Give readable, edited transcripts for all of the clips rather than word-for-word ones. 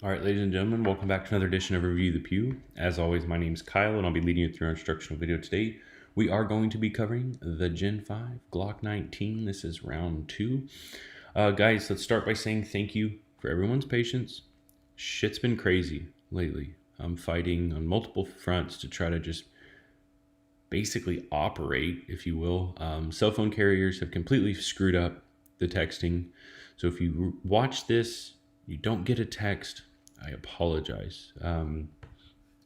All right, ladies and gentlemen, welcome back to another edition of Review the Pew. As always, my name is Kyle, and I'll be leading you through our instructional video today. We are going to be covering the Gen 5 Glock 19. This is round 2. Guys, let's start by saying thank you for everyone's patience. Shit's been crazy lately. I'm fighting on multiple fronts to try to just basically operate, if you will. Cell phone carriers have completely screwed up the texting. So if you watch this, you don't get a text, I apologize.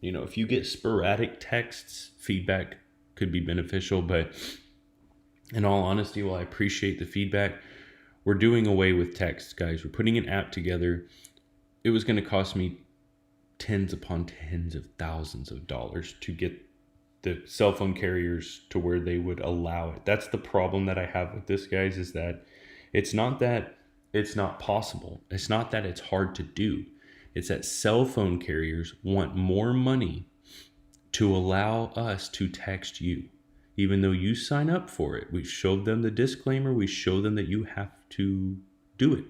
If you get sporadic texts, feedback could be beneficial, but in all honesty, while I appreciate the feedback, we're doing away with text, guys. We're putting an app together. It was going to cost me tens upon tens of thousands of dollars to get the cell phone carriers to where they would allow it. That's the problem that I have with this, guys, is that it's not possible. It's not that it's hard to do. It's that cell phone carriers want more money to allow us to text you. Even though you sign up for it, we showed them the disclaimer. We show them that you have to do it,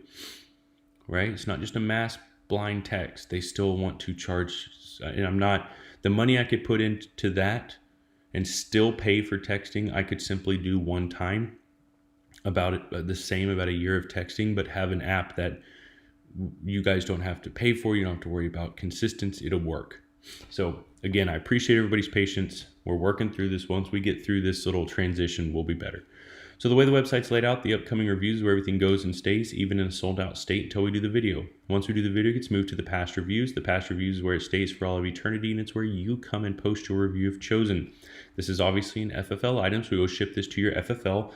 right? It's not just a mass blind text. They still want to charge. And the money I could put into that and still pay for texting, I could simply do one time about a year of texting, but have an app that you guys don't have to pay for. You don't have to worry about consistency. It'll work. So again, I appreciate everybody's patience. We're working through this. Once we get through this little transition, we'll be better. So the way the website's laid out, the upcoming reviews is where everything goes and stays, even in a sold out state, until we do the video. Once we do the video, it gets moved to the past reviews. The past reviews is where it stays for all of eternity, and it's where you come and post your review if chosen. This is obviously an FFL item, so we will ship this to your FFL.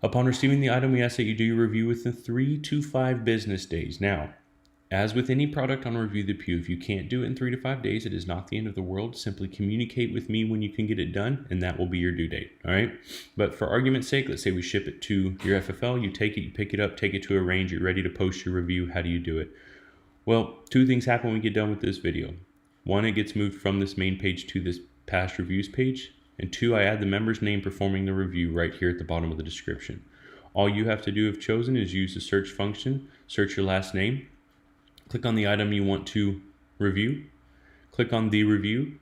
Upon receiving the item, we ask that you do your review within 3 to 5 business days. Now, as with any product on Review the Pew, if you can't do it in 3 to 5 days, it is not the end of the world. Simply communicate with me when you can get it done, and that will be your due date, all right? But for argument's sake, let's say we ship it to your FFL, you take it, you pick it up, take it to a range, you're ready to post your review. How do you do it? Well, 2 things happen when we get done with this video. 1, it gets moved from this main page to this past reviews page. And 2, I add the member's name performing the review right here at the bottom of the description. All you have to do if chosen is use the search function, search your last name, click on the item you want to review, click on the review,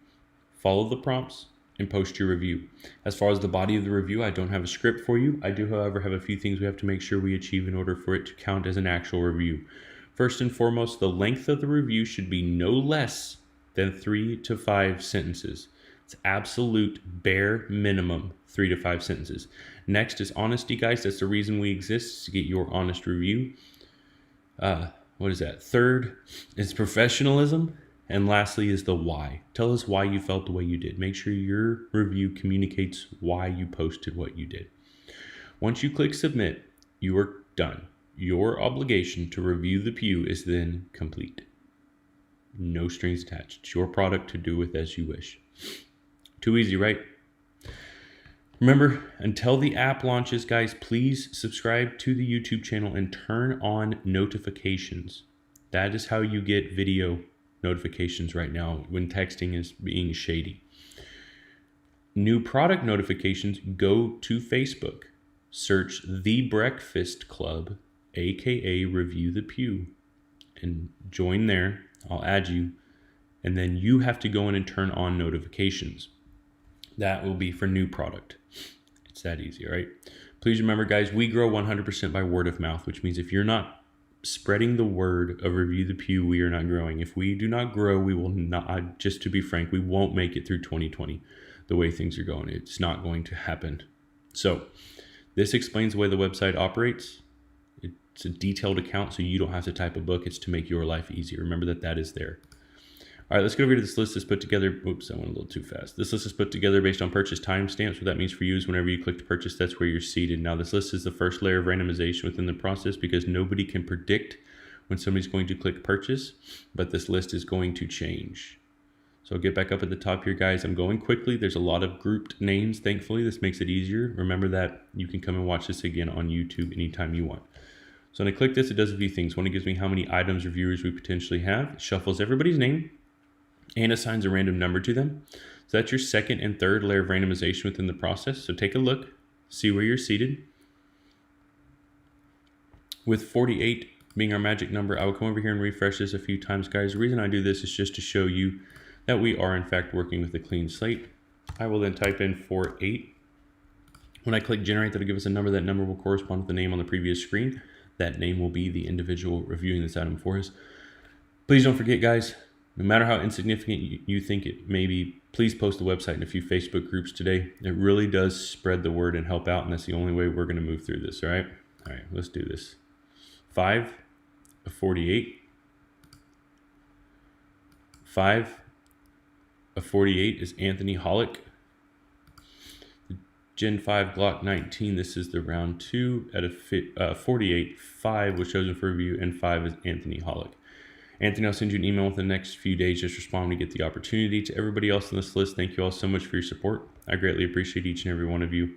follow the prompts, and post your review. As far as the body of the review, I don't have a script for you. I do, however, have a few things we have to make sure we achieve in order for it to count as an actual review. First and foremost, the length of the review should be no less than 3 to 5 sentences. It's absolute bare minimum 3 to 5 sentences. Next is honesty, guys. That's the reason we exist, to get your honest review. What is that? Third is professionalism. And lastly is the why. Tell us why you felt the way you did. Make sure your review communicates why you posted what you did. Once you click submit, you are done. Your obligation to Review the Pew is then complete. No strings attached. It's your product to do with as you wish. Too easy, right? Remember, until the app launches, guys, please subscribe to the YouTube channel and turn on notifications. That is how you get video notifications right now when texting is being shady. New product notifications, go to Facebook. Search The Breakfast Club, aka Review the Pew, and join there. I'll add you. And then you have to go in and turn on notifications. That will be for new product. It's that easy, all right? Please remember, guys, we grow 100% by word of mouth, which means if you're not spreading the word of Review the Pew, we are not growing. If we do not grow, we will not, just to be frank, we won't make it through 2020 the way things are going. It's not going to happen. So this explains the way the website operates. It's a detailed account, so you don't have to type a book. It's to make your life easier. Remember that is there. All right, let's get over to this list that's put together. Oops, I went a little too fast. This list is put together based on purchase timestamps. What that means for you is whenever you click to purchase, that's where you're seated. Now, this list is the first layer of randomization within the process because nobody can predict when somebody's going to click purchase, but this list is going to change. So I'll get back up at the top here, guys. I'm going quickly. There's a lot of grouped names, thankfully. This makes it easier. Remember that you can come and watch this again on YouTube anytime you want. So when I click this, it does a few things. One, it gives me how many items or viewers we potentially have. It shuffles everybody's name and assigns a random number to them. So that's your second and third layer of randomization within the process. So take a look, see where you're seated. With 48 being our magic number. I will come over here and refresh this a few times, guys. The reason I do this is just to show you that we are in fact working with a clean slate. I will then type in 48. When I click generate, that'll give us a number. That number will correspond with the name on the previous screen. That name will be the individual reviewing this item for us. Please don't forget, guys, no matter how insignificant you think it may be, please post the website in a few Facebook groups today. It really does spread the word and help out, and that's the only way we're going to move through this, all right? All right, let's do this. 5 of 48. 5 of 48 is Anthony Hollick. Gen 5 Glock 19, this is the round 2 out of 48. 5 was chosen for review, and 5 is Anthony Hollick. Anthony, I'll send you an email within the next few days. Just respond when you get the opportunity. To everybody else on this list, thank you all so much for your support. I greatly appreciate each and every one of you.